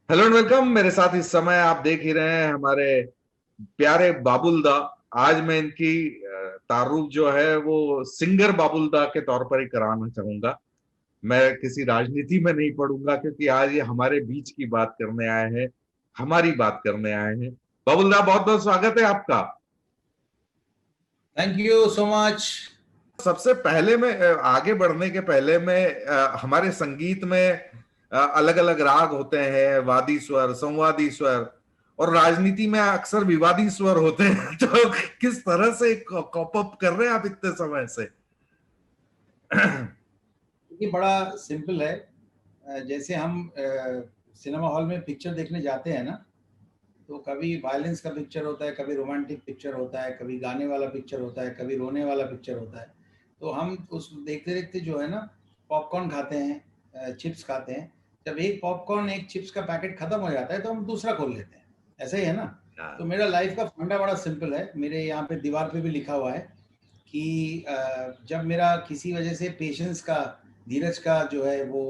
Hello and welcome. मेरे साथ इस समय आप देख ही रहे हैं हमारे प्यारे बाबुल दा। आज मैं इनकी तारुफ जो है वो सिंगर बाबुल दा के तौर पर ही कराना चाहूंगा। मैं किसी राजनीति में नहीं पढ़ूंगा क्योंकि आज ये हमारे बीच की बात करने आए हैं, हमारी बात करने आए हैं। बाबुल दा, बहुत बहुत स्वागत है आपका। Thank you so much. सबसे पहले मैं आगे बढ़ने के पहले मैं हमारे संगीत में अलग अलग राग होते हैं, वादी स्वर, संवादी स्वर, और राजनीति में अक्सर विवादी स्वर होते हैं। तो किस तरह से कॉप अप कर रहे हैं आप इतने समय से? ये बड़ा सिंपल है। जैसे हम सिनेमा हॉल में पिक्चर देखने जाते हैं ना, तो कभी वायलेंस का पिक्चर होता है, कभी रोमांटिक पिक्चर होता है, कभी गाने वाला पिक्चर होता है, कभी रोने वाला पिक्चर होता है। तो हम उस देखते देखते जो है ना, पॉपकॉर्न खाते हैं, चिप्स खाते हैं। जब एक पॉपकॉर्न एक चिप्स का पैकेट खत्म हो जाता है तो हम दूसरा खोल लेते हैं। ऐसा ही है ना। तो मेरा लाइफ का फंडा बड़ा सिंपल है। मेरे यहाँ पे दीवार पे भी लिखा हुआ है कि जब मेरा किसी वजह से पेशेंस का, धीरज का जो है वो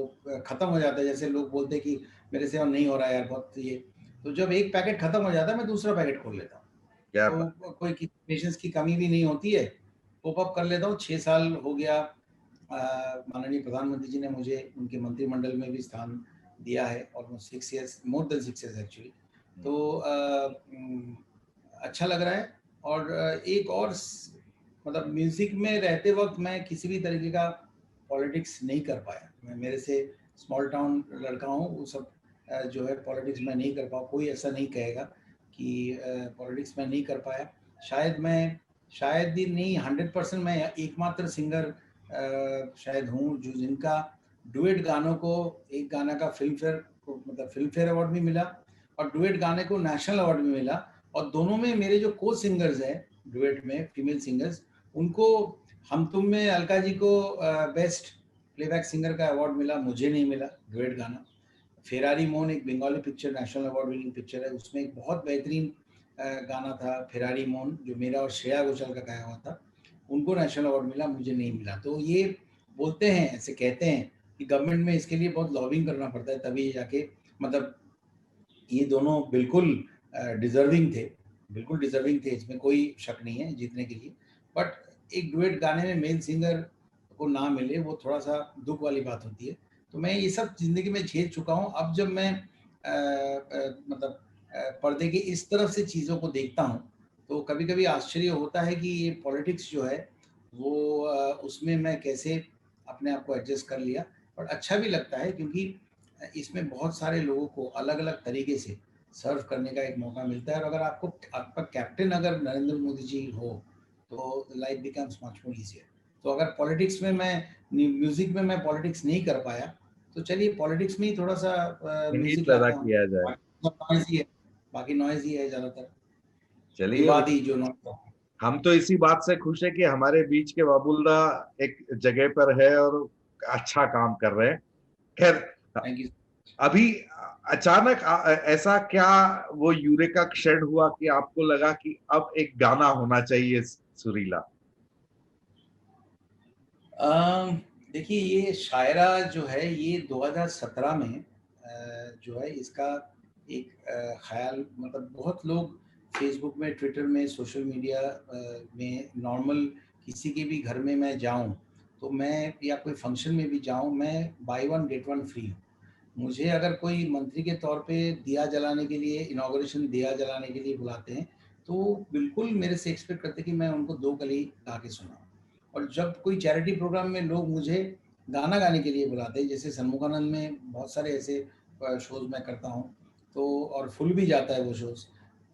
ख़त्म हो जाता है, जैसे लोग बोलते हैं कि मेरे से अब नहीं हो रहा है यार बहुत ये, तो जब एक पैकेट ख़त्म हो जाता है मैं दूसरा पैकेट खोल लेता हूँ। क्या बात। तो कोई पेशेंस की कमी भी नहीं होती है। कोप अप कर लेता हूँ। 6 साल हो गया। माननीय प्रधानमंत्री जी ने मुझे उनके मंत्रिमंडल में भी स्थान दिया है। Almost 6 years, more than 6 years actually. तो अच्छा लग रहा है। और एक और मतलब म्यूज़िक में रहते वक्त मैं किसी भी तरीके का पॉलिटिक्स नहीं कर पाया। मैं, मेरे से स्मॉल टाउन लड़का हूँ, वो सब जो है पॉलिटिक्स में नहीं कर पाऊँ। कोई ऐसा नहीं कहेगा कि पॉलिटिक्स में नहीं कर पाया। शायद ही नहीं, 100% मैं एकमात्र सिंगर शायद हूँ जो जिनका डुएट गानों को, एक गाना का फिल्म फेयर को मतलब फिल्म फेयर अवार्ड भी मिला और डुएट गाने को नेशनल अवार्ड भी मिला। और दोनों में मेरे जो को सिंगर्स हैं डुएट में, फीमेल सिंगर्स, उनको हम तुम में अलका जी को बेस्ट प्लेबैक सिंगर का अवार्ड मिला, मुझे नहीं मिला डुएट गाना। फेरारी मोन एक Bengali picture, national award winning picture है, उसमें एक बहुत बेहतरीन गाना था फेरारी मोन, जो मेरा और श्रेया घोषाल का गाया हुआ था। उनको नेशनल अवार्ड मिला, मुझे नहीं मिला। तो ये बोलते हैं, ऐसे कहते हैं कि गवर्नमेंट में इसके लिए बहुत लॉबिंग करना पड़ता है तभी जाके, मतलब ये दोनों बिल्कुल डिजर्विंग थे, बिल्कुल डिजर्विंग थे, इसमें कोई शक नहीं है जीतने के लिए। बट एक डुएट गाने में मेल सिंगर को ना मिले, वो थोड़ा सा दुख वाली बात होती है। तो मैं ये सब ज़िंदगी में झेल चुका हूँ। अब जब मैं मतलब पर्दे के इस तरफ से चीज़ों को देखता हूँ, तो कभी-कभी आश्चर्य होता है कि ये पॉलिटिक्स जो है वो उसमें मैं कैसे अपने आप को एडजस्ट कर लिया। और अच्छा भी लगता है क्योंकि इसमें बहुत सारे लोगों को अलग-अलग तरीके से सर्व करने का एक मौका मिलता है। और अगर आपको, आपका कैप्टन अगर नरेंद्र मोदी जी हो, तो life becomes much more easier. तो अगर पॉलिटिक्स में मैं, म्यूज़िक में मैं पॉलिटिक्स नहीं कर पाया, तो चलिए पॉलिटिक्स में ही थोड़ा-सा संगीत म्यूज़िक पैदा लाता हूँ। किया जाए। बाकी सब नॉइज़ ही है, बाकी नॉइज़ ही है ज़्यादातर, चलिए, विवादी जो नॉइज़ है। हम तो इसी बात से खुश है कि हमारे बीच के बाबुल्ला एक जगह पर है और अच्छा काम कर रहे हैं। खैर, थैंक यू। अभी अचानक ऐसा क्या वो यूरेका शेड हुआ कि आपको लगा कि अब एक गाना होना चाहिए सुरीला? देखिए, ये शायरा जो है ये 2017 में जो है इसका एक ख़्याल, मतलब बहुत लोग फ़ेसबुक में, ट्विटर में, सोशल मीडिया में नॉर्मल किसी के भी घर में मैं जाऊँ, तो मैं या कोई फ़ंक्शन में भी जाऊँ, मैं by one get one free हूँ। मुझे अगर कोई मंत्री के तौर पे दिया जलाने के लिए, इनॉग्रेशन दिया जलाने के लिए बुलाते हैं, तो बिल्कुल मेरे से एक्सपेक्ट करते हैं कि मैं उनको 2 कली गा के सुनाऊँ। और जब कोई चैरिटी प्रोग्राम में लोग मुझे गाना गाने के लिए बुलाते हैं, जैसे सन्मुखानंद में बहुत सारे ऐसे शोज़ मैं करता हूँ, तो और फुल भी जाता है वो शोज़।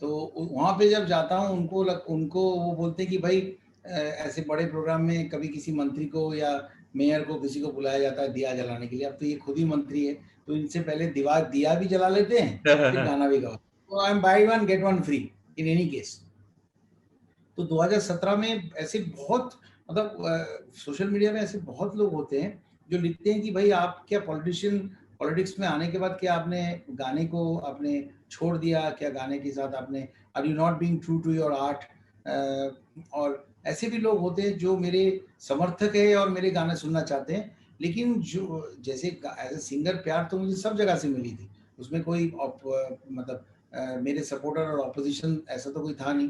तो वहाँ पे जब जाता हूँ, उनको वो बोलते हैं कि भाई ऐसे बड़े प्रोग्राम में कभी किसी मंत्री को या मेयर को, किसी को बुलाया जाता है दिया जलाने के लिए। अब तो ये खुद ही मंत्री है, तो इनसे पहले दिया भी जला लेते हैं, फिर गाना भी गाओ। तो I am by one get one free in any case. तो 2017 में ऐसे बहुत, मतलब सोशल मीडिया में ऐसे बहुत लोग होते हैं जो लिखते हैं कि भाई आप क्या पॉलिटिक्स में आने के बाद क्या आपने गाने को आपने छोड़ दिया, क्या गाने के साथ आपने, are you not being true to your art. और ऐसे भी लोग होते हैं जो मेरे समर्थक है और मेरे गाने सुनना चाहते हैं, लेकिन जो जैसे एज ए सिंगर प्यार तो मुझे सब जगह से मिली थी, उसमें कोई मतलब मेरे सपोर्टर और ऑपोजिशन ऐसा तो कोई था नहीं।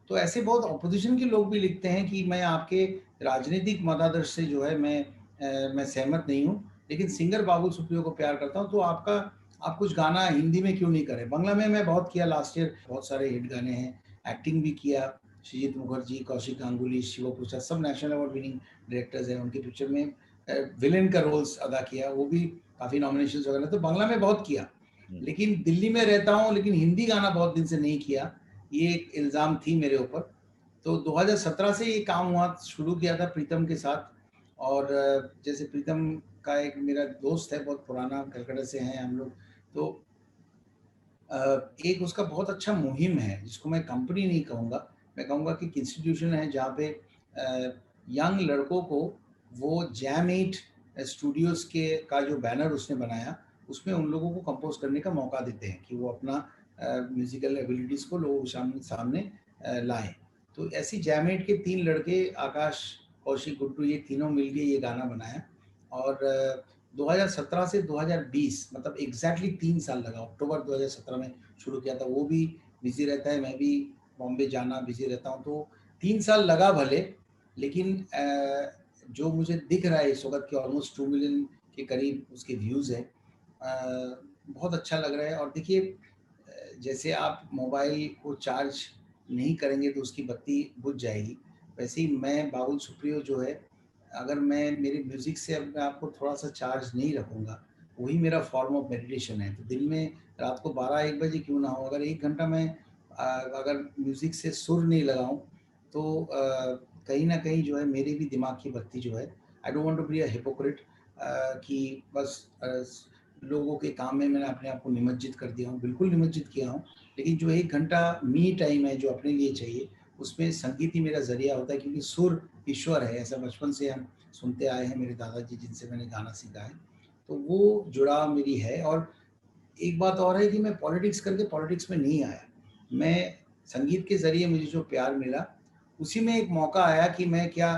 तो ऐसे बहुत ऑपोजिशन के लोग भी लिखते हैं कि मैं आपके राजनीतिक मतादर्श से जो है मैं सहमत नहीं हूँ, लेकिन सिंगर बाबुल सुप्रियो को प्यार करता हूँ, तो आप कुछ गाना हिंदी में क्यों नहीं करें। बांग्ला में मैं बहुत किया, लास्ट ईयर बहुत सारे हिट गाने हैं, एक्टिंग भी किया। श्रीजीत मुखर्जी, कौशिक गांगुली, शिव प्रसाद सब नेशनल अवार्ड विनिंग डायरेक्टर्स हैं, उनकी पिक्चर में विलेन का रोल्स अदा किया, वो भी काफ़ी नॉमिनेशंस वगैरह, तो बांग्ला में बहुत किया। लेकिन दिल्ली में रहता हूँ, लेकिन हिंदी गाना बहुत दिन से नहीं किया, ये एक इल्ज़ाम थी मेरे ऊपर। तो 2017 से ये काम हुआ, शुरू किया था प्रीतम के साथ। और जैसे प्रीतम का एक मेरा दोस्त है बहुत पुराना, कलकत्ता से हैं हम लोग, तो एक उसका बहुत अच्छा मुहिम है, जिसको मैं कंपनी नहीं कहूँगा, मैं कहूँगा कि इंस्टीट्यूशन है, जहाँ पे यंग लड़कों को वो जैम 8 स्टूडियोज़ का जो बैनर उसने बनाया, उसमें उन लोगों को कंपोज करने का मौका देते हैं कि वो अपना म्यूजिकल एबिलिटीज़ को लोगों के सामने लाएं। तो ऐसी जैम 8 के 3 लड़के, आकाश, कौशिक, गुड्डू, ये तीनों मिलके ये गाना बनाया। और 2017 से 2020 मतलब एग्जैक्टली 3 साल लगा। अक्टूबर 2017 में शुरू किया था, वो भी बिजी रहता है, मैं भी बॉम्बे जाना बिजी रहता हूँ, तो 3 साल लगा भले, लेकिन जो मुझे दिख रहा है इस वक्त कि ऑलमोस्ट 2 मिलियन के करीब उसके व्यूज़ हैं, बहुत अच्छा लग रहा है। और देखिए, जैसे आप मोबाइल को चार्ज नहीं करेंगे तो उसकी बत्ती बुझ जाएगी, वैसे ही मैं बाबुल सुप्रियो जो है, अगर मैं मेरे म्यूज़िक से अपने आप को थोड़ा सा चार्ज नहीं रखूँगा, वही मेरा फॉर्म ऑफ मेडिटेशन है। तो दिन में रात को 12-1 बजे क्यों ना हो, अगर 1 घंटा मैं अगर म्यूज़िक से सुर नहीं लगाऊँ, तो कहीं ना कहीं जो है मेरे भी दिमाग की बत्ती जो है, I don't want to be a hypocrite कि बस लोगों के काम में मैंने अपने आप को निमज्जित कर दिया हूँ, बिल्कुल निमज्जित किया हूँ। लेकिन जो 1 घंटा मी टाइम है जो अपने लिए चाहिए, उसमें संगीत ही मेरा ज़रिया होता है, क्योंकि सुर ईश्वर है, ऐसा बचपन से हम सुनते आए हैं, मेरे दादाजी जिनसे मैंने गाना सीखा है, तो वो जुड़ाव मेरी है। और एक बात और है कि मैं पॉलिटिक्स करके पॉलिटिक्स में नहीं आया, मैं संगीत के ज़रिए मुझे जो प्यार मिला, उसी में एक मौका आया कि मैं क्या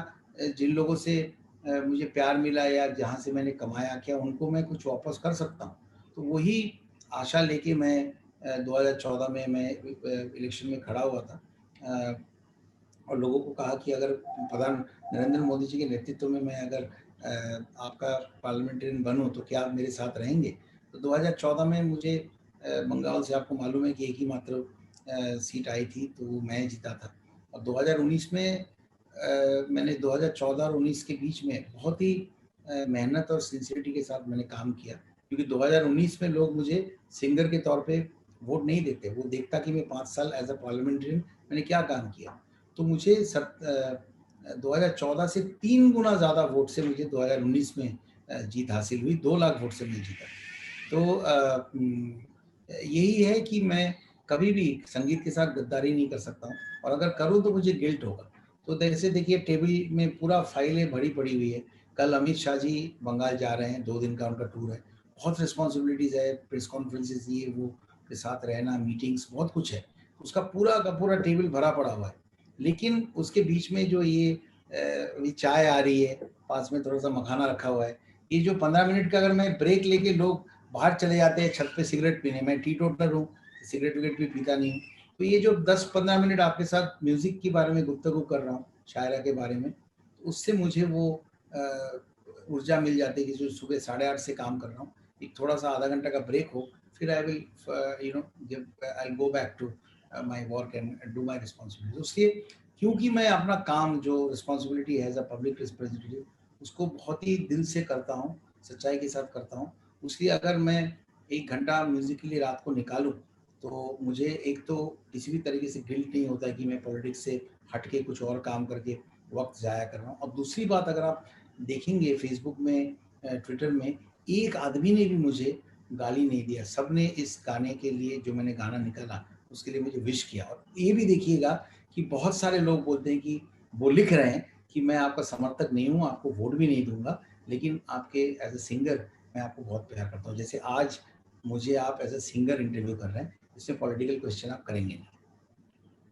जिन लोगों से मुझे प्यार मिला या जहाँ से मैंने कमाया, क्या उनको मैं कुछ वापस कर सकता हूँ। तो वही आशा लेके मैं 2014 में मैं इलेक्शन में खड़ा हुआ था, और लोगों को कहा कि अगर प्रधान नरेंद्र मोदी जी के नेतृत्व में मैं अगर आपका पार्लियामेंटेरियन बनूं तो क्या आप मेरे साथ रहेंगे। तो 2014 में मुझे बंगाल से, आपको मालूम है कि एक ही मात्र सीट आई थी, तो वो मैं जीता था। और 2019 में मैंने 2014 और 19 के बीच में बहुत ही मेहनत और सिंसियरिटी के साथ मैंने काम किया, क्योंकि 2019 में लोग मुझे सिंगर के तौर पे वोट नहीं देते, वो देखता कि मैं 5 साल एज अ पार्लियामेंटेरियन मैंने क्या काम किया। तो मुझे 2014 से 3 गुना ज़्यादा वोट से मुझे 2019 में जीत हासिल हुई, 2 लाख वोट से मैं जीता। तो यही है कि मैं कभी भी संगीत के साथ गद्दारी नहीं कर सकता हूँ, और अगर करूँ तो मुझे गिल्ट होगा। तो जैसे देखिए, टेबल में पूरा फाइलें भरी पड़ी हुई है। कल अमित शाह जी बंगाल जा रहे हैं, 2 दिन का उनका टूर है, बहुत रिस्पॉन्सिबिलिटीज़ है, प्रेस कॉन्फ्रेंसेस ये वो के साथ रहना, मीटिंग्स, बहुत कुछ है, उसका पूरा का पूरा टेबल भरा पड़ा हुआ है। लेकिन उसके बीच में जो ये चाय आ रही है, पास में थोड़ा सा मखाना रखा हुआ है, ये जो 15 मिनट का अगर मैं ब्रेक लेके लोग बाहर चले जाते हैं छत पे सिगरेट पीने, मैं टी टोटलर हूँ, सिगरेट विगरेट भी पीता नहीं हूँ, तो ये जो 10-15 मिनट आपके साथ म्यूजिक के बारे में गुफ्तगू कर रहा हूँ, शायरा के बारे में, तो उससे मुझे वो ऊर्जा मिल जाती है कि जो सुबह 8:30 से काम कर रहा हूँ, एक थोड़ा सा आधा घंटा का ब्रेक हो, फिर I will I go back to my work and do my responsibility. उसके क्योंकि मैं अपना काम जो रिस्पॉन्सिबिलिटी है एज अ पब्लिक रिप्रेजेंटेटिव, उसको बहुत ही दिल से करता हूँ, सच्चाई के साथ करता हूँ। उसलिए अगर मैं 1 घंटा म्यूजिक के लिए रात को निकालूं, तो मुझे एक तो किसी भी तरीके से गिल्ट नहीं होता है कि मैं पॉलिटिक्स से हट के कुछ और काम करके वक्त ज़ाया कर रहा हूँ। और दूसरी बात, अगर आप देखेंगे फेसबुक में, ट्विटर में, एक आदमी ने भी मुझे गाली नहीं दिया, सब ने इस गाने के लिए, जो मैंने गाना निकाला उसके लिए मुझे विश किया। और ये भी देखिएगा कि बहुत सारे लोग बोलते हैं कि वो लिख रहे हैं कि मैं आपका समर्थक नहीं हूँ, आपको वोट भी नहीं दूंगा, लेकिन आपके एज ए सिंगर मैं आपको बहुत प्यार करता हूँ। जैसे आज मुझे आप एज ए सिंगर इंटरव्यू कर रहे हैं, इसमें पॉलिटिकल क्वेश्चन आप करेंगे नहीं।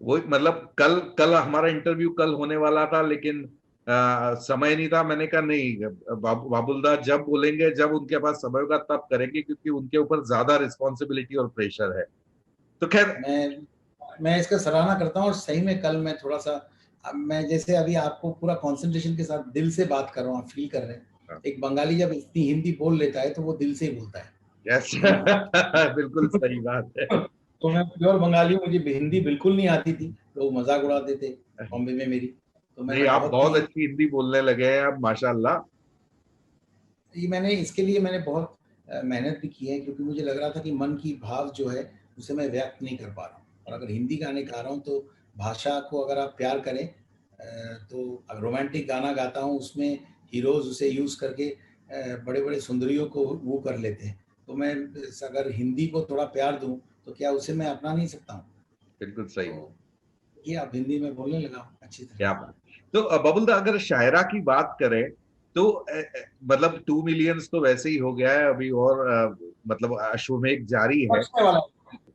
वो मतलब कल कल हमारा इंटरव्यू कल होने वाला था, लेकिन समय नहीं था। मैंने कहा नहीं, बाबुलदा जब बोलेंगे, जब उनके पास समय होगा तब करेंगे, क्योंकि उनके ऊपर ज्यादा रिस्पॉन्सिबिलिटी और प्रेशर है। तो खैर, मैं इसका सराहना करता हूँ। और सही में कल मैं थोड़ा सा, अब मैं जैसे अभी आपको पूरा कंसंट्रेशन के साथ दिल से बात कर रहा हूँ, आप फील कर रहे हैं। एक बंगाली जब इतनी हिंदी बोल लेता है तो वो दिल से ही बोलता है। यस बिल्कुल सही बात है। तो मैं प्योर बंगाली हूँ, मुझे हिंदी बिल्कुल नहीं आती थी, लोग मजाक उड़ाते थे बॉम्बे में मेरी। तो नहीं, मैंने आप बहुत बहुत ही, अच्छी हिंदी बोलने लगे हैं अब, माशाल्लाह। ये मैंने इसके लिए मैंने बहुत मेहनत भी की है, क्योंकि मुझे लग रहा था कि मन की भाव जो है उसे मैं व्यक्त नहीं कर पा रहा हूँ। और अगर हिंदी गाने गा रहा हूँ तो भाषा को अगर आप प्यार करें, तो रोमांटिक गाना गाता हूँ उसमें हीरोज उसे यूज़ करके बड़े बड़े सुंदरियों को वो कर लेते हैं। तो मैं अगर हिंदी को थोड़ा प्यार दूं तो क्या उसे मैं अपना नहीं सकता हूँ? बिल्कुल सही। तो ये अब हिंदी में बोलने लगा हूँ अच्छी तरह। क्या बात। तो बबुल दा, अगर शायरा की बात करें तो मतलब 2 मिलियंस तो वैसे ही हो गया है अभी, और मतलब अश्वमेध जारी है। पहुंचने वाला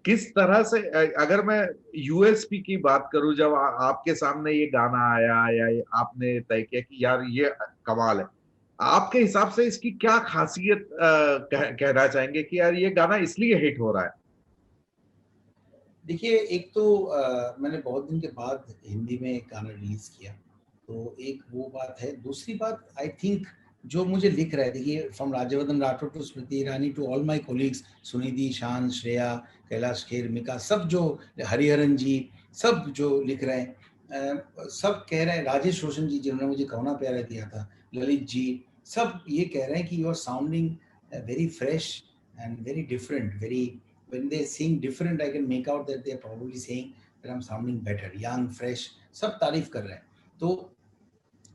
किस तरह से, अगर मैं यूएसपी की बात करूं, जब आपके सामने ये गाना आया या आपने तय किया कि यार ये कमाल है, आपके हिसाब से इसकी क्या खासियत कहना चाहेंगे कि यार ये गाना इसलिए हिट हो रहा है? देखिए, एक तो मैंने बहुत दिन के बाद हिंदी में एक गाना रिलीज किया, तो एक वो बात है। दूसरी बात, आई थिंक जो मुझे लिख रहा है, देखिए from Rajyavardhan Rathore to Smriti Irani to all my colleagues, Sunidhi, Shaan, Shreya, Kailash Kher, Mika, सब जो, हरिहरन जी, सब जो लिख रहे हैं, सब कह रहे हैं, राजेश रोशन जी जिन्होंने मुझे कौना प्यारा दिया था, ललित जी, सब ये कह रहे हैं कि you are sounding very fresh and very different, very, when they sing different, I can make out that they are probably saying that I'm sounding better, young, fresh, सब तारीफ कर रहे हैं। तो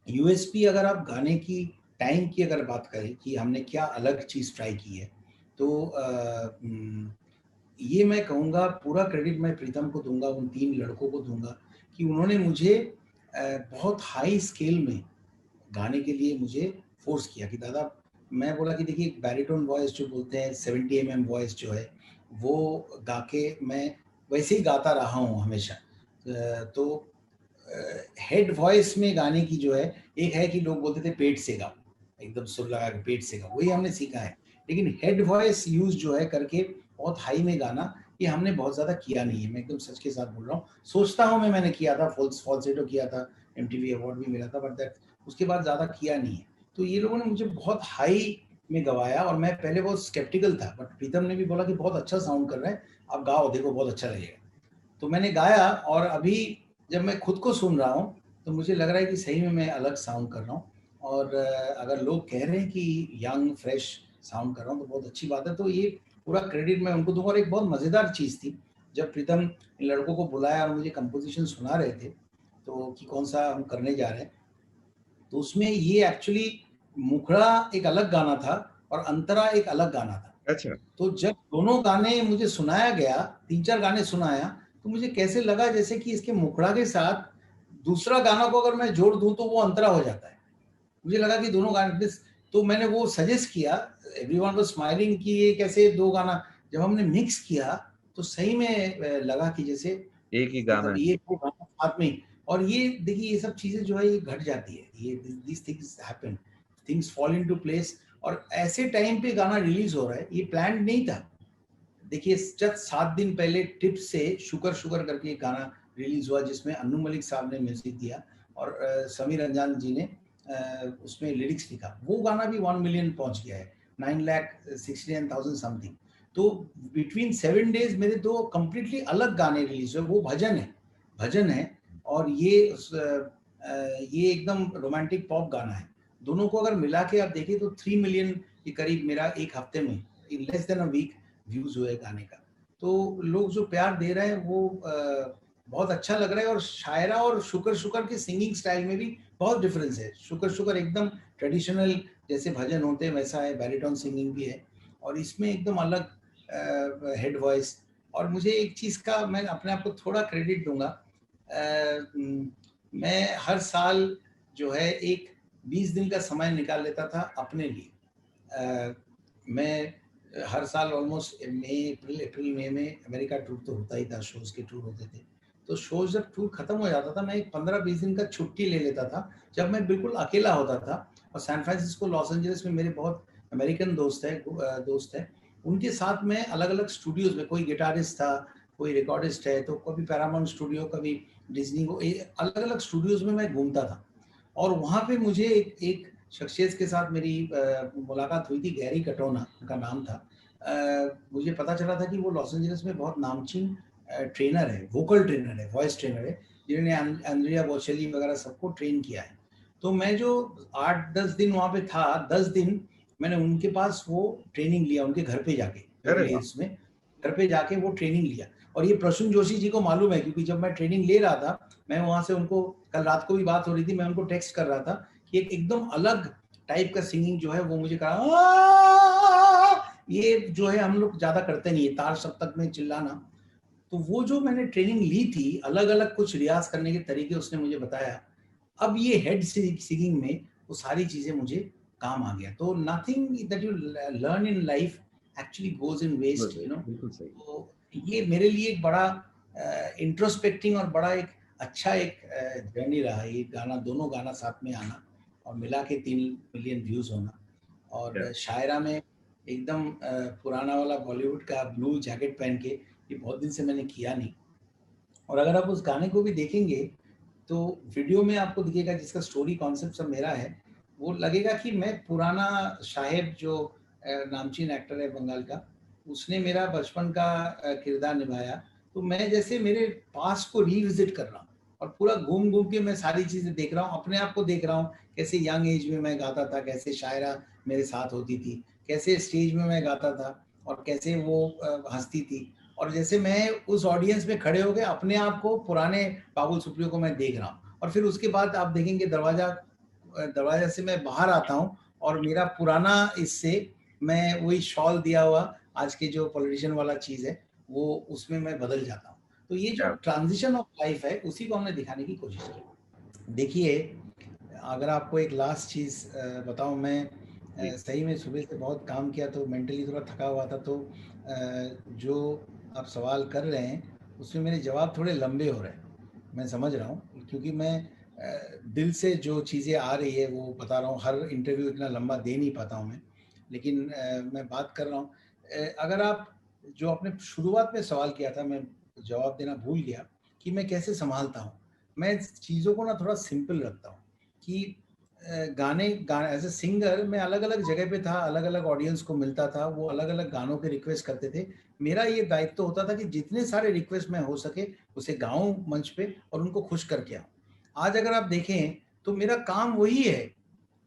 यूएसपी, अगर आप गाने की टाइम की अगर बात करें कि हमने क्या अलग चीज़ ट्राई की है, तो ये मैं कहूँगा, पूरा क्रेडिट मैं प्रीतम को दूंगा, उन 3 लड़कों को दूंगा, कि उन्होंने मुझे बहुत हाई स्केल में गाने के लिए मुझे फोर्स किया कि दादा, मैं बोला कि देखिए, बैरिटोन वॉइस जो बोलते हैं, 70 वॉइस जो है, वो गा के मैं वैसे ही गाता रहा हूँ हमेशा। तो हेड वॉइस में गाने की जो है, एक है कि लोग बोलते थे पेट से गाओ, एकदम सुर लगा के पेट से गाओ, वही हमने सीखा है। लेकिन हेड वॉइस यूज जो है करके बहुत हाई में गाना, ये हमने बहुत ज़्यादा किया नहीं है, मैं एकदम सच के साथ बोल रहा हूँ। सोचता हूँ मैंने किया था, फॉल्सेटो किया था, MTV अवार्ड भी मिला था, बट दैट, उसके बाद ज़्यादा किया नहीं है। तो ये लोगों ने मुझे बहुत हाई में गवाया, और मैं पहले बहुत स्केप्टिकल था, बट प्रीतम ने भी बोला कि बहुत अच्छा साउंड कर रहा है, आप गाओ, देखो बहुत अच्छा लगेगा। तो मैंने गाया, और अभी जब मैं खुद को सुन रहा हूँ तो मुझे लग रहा है कि सही में मैं अलग साउंड कर रहा हूँ। और अगर लोग कह रहे हैं कि यंग फ्रेश साउंड कर रहा हूँ तो बहुत अच्छी बात है। तो ये पूरा क्रेडिट मैं उनको दूंगा। और एक बहुत मज़ेदार चीज़ थी, जब प्रीतम इन लड़कों को बुलाया और मुझे कंपोजिशन सुना रहे थे, तो कि कौन सा हम करने जा रहे हैं, तो उसमें ये एक्चुअली मुखड़ा एक अलग गाना था और अंतरा एक अलग गाना था। अच्छा। तो जब दोनों गाने मुझे सुनाया गया, 3-4 गाने सुनाया, तो मुझे कैसे लगा जैसे कि इसके मुखड़ा के साथ दूसरा गाना को अगर मैं जोड़ दूं तो वो अंतरा हो जाता है। मुझे लगा कि दोनों गाने, तो मैंने वो सजेस्ट किया, एवरीवन वाज स्माइलिंग कि ये कैसे दो गाना। जब हमने मिक्स किया तो सही में लगा कि जैसे, एक ही गाना मतलब है। ये दो गाना साथ में ही। और ये देखिए, ये सब चीजें जो है ये घट जाती है, ये this things happen, things fall into place. और ऐसे टाइम पे गाना रिलीज हो रहा है, ये प्लान नहीं था। देखिए, जस्ट 7 दिन पहले टिप से शुगर शुगर करके एक गाना रिलीज हुआ, जिसमें अन्नू मलिक साहब ने म्यूजिक दिया, और समीर अंजान जी ने उसमें लिरिक्स लिखा। वो गाना भी 1 मिलियन पहुंच गया है, 9,69,000 समथिंग। तो बिटवीन 7 डेज मेरे दो कंप्लीटली अलग गाने रिलीज हुए। वो भजन है, और ये एकदम रोमांटिक पॉप गाना है। दोनों को अगर मिला के आप देखें तो 3 मिलियन के करीब मेरा एक हफ्ते में, in less than a week, views हुए गाने का। तो लोग जो प्यार दे रहे हैं वो बहुत अच्छा लग रहा है। और शायरा और शुकर शुकर के सिंगिंग स्टाइल में भी बहुत डिफरेंस है। शुकर शुकर एकदम ट्रेडिशनल जैसे भजन होते हैं वैसा है, बैरिटोन सिंगिंग भी है, और इसमें एकदम अलग हेड वॉइस। और मुझे एक चीज़ का मैं अपने आप को थोड़ा क्रेडिट दूंगा, मैं हर साल जो है एक 20 दिन का समय निकाल लेता था अपने लिए। मैं हर साल ऑलमोस्ट मई अप्रैल मई में अमेरिका टूर तो होता ही था, शोज के टूर होते थे। तो शो जब टूर खत्म हो जाता था, मैं एक 15-20 दिन का छुट्टी ले लेता था, जब मैं बिल्कुल अकेला होता था। और सैन फ्रांसिस्को, लॉस एंजलिस में मेरे बहुत अमेरिकन दोस्त हैं, उनके साथ में अलग-अलग स्टूडियोज़ में, कोई गिटारिस्ट था, कोई रिकॉर्डिस्ट है, तो कभी पैरामाउंट स्टूडियो, कभी डिज्नी, को अलग-अलग स्टूडियोज़ में मैं घूमता था। और वहाँ पे मुझे एक शख्सियत के साथ मेरी मुलाकात हुई थी, गैरी कटोना उनका नाम था। मुझे पता चला था कि वो लॉस एंजलिस में बहुत नामचीन ट्रेनर है, वोकल ट्रेनर है, वॉइस ट्रेनर है, जिन्होंने एंड्रिया बोचेली वगैरह सबको ट्रेन किया है। तो मैं जो 8-10 दिन वहाँ पे था, 10 दिन मैंने उनके पास वो ट्रेनिंग लिया, उनके घर पे जाके, अरे बेवरली वाह, हिल्स में घर पे जाके वो ट्रेनिंग लिया। और ये प्रसून जोशी जी को मालूम है, क्योंकि जब मैं ट्रेनिंग ले रहा था, मैं वहाँ से उनको, कल रात को भी बात हो रही थी, मैं उनको टेक्स्ट कर रहा था कि एक एकदम अलग टाइप का सिंगिंग जो है वो मुझे कहा, ये जो है हम लोग ज्यादा करते नहीं है, तार सप्तक में चिल्लाना। तो वो जो मैंने ट्रेनिंग ली थी, अलग अलग कुछ रियाज करने के तरीके उसने मुझे बताया। अब ये हेड सिंगिंग में वो सारी चीजें मुझे काम आ गया। तो nothing that you learn in life actually goes in waste, you know. बिल्कुल सही। तो ये मेरे लिए एक बड़ा इंट्रोस्पेक्टिंग और बड़ा एक अच्छा एक जर्नी रहा, ये गाना, दोनों गाना साथ में आना और मिला के 3 मिलियन व्यूज होना। और शायरा में एकदम पुराना वाला बॉलीवुड का ब्लू जैकेट पहन के, ये बहुत दिन से मैंने किया नहीं। और अगर आप उस गाने को भी देखेंगे तो वीडियो में आपको दिखेगा, जिसका स्टोरी कॉन्सेप्ट सब मेरा है, वो लगेगा कि मैं पुराना साहेब जो नामचीन एक्टर है बंगाल का, उसने मेरा बचपन का किरदार निभाया। तो मैं जैसे मेरे पास को रिविजिट कर रहा हूँ और पूरा घूम घूम के मैं सारी चीज़ें देख रहा हूँ, अपने आप को देख रहा हूँ, कैसे यंग एज में मैं गाता था, कैसे शायरा मेरे साथ होती थी, कैसे स्टेज में मैं गाता था और कैसे वो हंसती थी। और जैसे मैं उस ऑडियंस में खड़े हो गए, अपने आप को, पुराने बाबुल सुप्रियो को मैं देख रहा हूँ। और फिर उसके बाद आप देखेंगे दरवाजा से मैं बाहर आता हूँ और मेरा पुराना, इससे मैं वही शॉल दिया हुआ आज के जो पॉलिटिशियन वाला चीज है, वो उसमें मैं बदल जाता हूँ। तो ये जो क्या ट्रांजिशन ऑफ लाइफ है, उसी को हमने दिखाने की कोशिश की। देखिए, अगर आपको एक लास्ट चीज बताऊं, मैं जी, सही में सुबह से बहुत काम किया, तो मेंटली थोड़ा थका हुआ था। तो जो आप सवाल कर रहे हैं उसमें मेरे जवाब थोड़े लंबे हो रहे हैं, मैं समझ रहा हूँ, क्योंकि मैं दिल से जो चीज़ें आ रही है वो बता रहा हूँ। हर इंटरव्यू इतना लंबा दे नहीं पाता हूँ मैं, लेकिन मैं बात कर रहा हूँ। अगर आप, जो आपने शुरुआत में सवाल किया था, मैं जवाब देना भूल गया कि मैं कैसे संभालता हूँ। मैं चीज़ों को ना थोड़ा सिंपल रखता हूँ कि गाने एज ए सिंगर मैं अलग अलग जगह पे था, अलग अलग ऑडियंस को मिलता था, वो अलग अलग गानों के रिक्वेस्ट करते थे। मेरा ये दायित्व तो होता था कि जितने सारे रिक्वेस्ट मैं हो सके उसे गाऊं मंच पे और उनको खुश करके आऊं। आज अगर आप देखें तो मेरा काम वही है,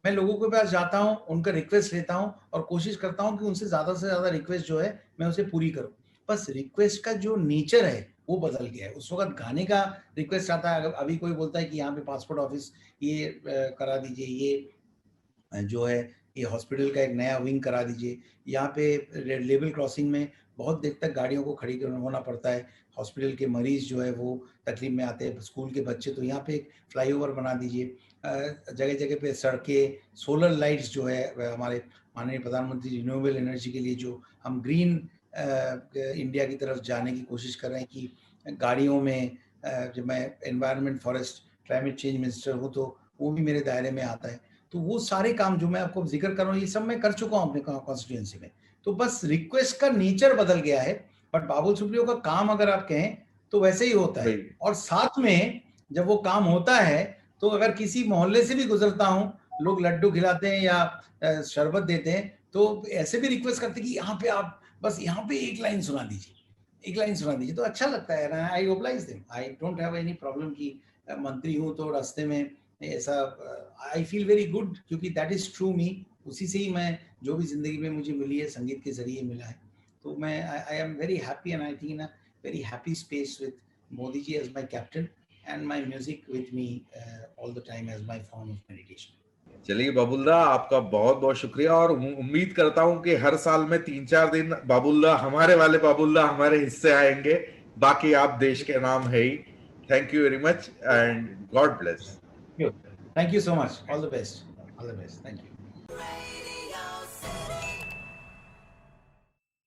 मैं लोगों के पास जाता हूँ, उनका रिक्वेस्ट लेता हूँ और कोशिश करता हूँ कि उनसे ज़्यादा से ज़्यादा रिक्वेस्ट जो है मैं उसे पूरी करूँ। बस रिक्वेस्ट का जो नेचर है वो बदल गया है। उस वक़्त गाने का रिक्वेस्ट आता है, अभी कोई बोलता है कि यहाँ पे पासपोर्ट ऑफिस ये करा दीजिए, ये जो है ये हॉस्पिटल का एक नया विंग करा दीजिए, यहाँ पे लेवल क्रॉसिंग में बहुत देर तक गाड़ियों को खड़ी होना पड़ता है, हॉस्पिटल के मरीज जो है वो तकलीफ में आते हैं, स्कूल के बच्चे, तो यहाँ पे एक फ्लाईओवर बना दीजिए। जगह जगह पे सड़कें, सोलर लाइट्स जो है हमारे माननीय प्रधानमंत्री रिन्यूएबल एनर्जी के लिए, जो हम ग्रीन इंडिया की तरफ जाने की कोशिश कर रहे हैं कि गाड़ियों में, जब मैं environment forest climate change minister हूँ तो वो भी मेरे दायरे में आता है। तो वो सारे काम जो मैं आपको जिक्र कर रहा हूँ, ये सब मैं कर चुका हूँ अपने कॉन्स्टिट्यूएंसी में। तो बस रिक्वेस्ट का नेचर बदल गया है, बट बाबुल सुप्रियो का काम अगर आप कहें तो वैसे ही होता है। भाई, और साथ में जब वो काम होता है तो अगर किसी मोहल्ले से भी गुजरता हूँ, लोग लड्डू खिलाते हैं या शरबत देते हैं, तो ऐसे भी रिक्वेस्ट करते हैं कि यहाँ पे आप बस यहाँ पे एक लाइन सुना दीजिए, एक लाइन सुना दीजिए, तो अच्छा लगता है। I oblige them, I don't have any problem कि मंत्री हूँ तो रास्ते में ऐसा, आई फील वेरी गुड, क्योंकि दैट इज ट्रू मी। उसी से ही मैं, जो भी जिंदगी में मुझे मिली है संगीत के जरिए मिला है। तो मैं I am very happy and I think in a very happy space with Modi ji as my captain and my music with me all the time as my form of meditation. चलिए बाबुल्ला, आपका बहुत बहुत शुक्रिया। और उम्मीद करता हूं कि हर साल में 3-4 दिन बाबुल्ला, हमारे वाले बाबुल्ला हमारे हिस्से आएंगे। बाकी आप देश के नाम है ही। Thank you very much and God bless. Thank you so much. All the best. All the best. Thank you.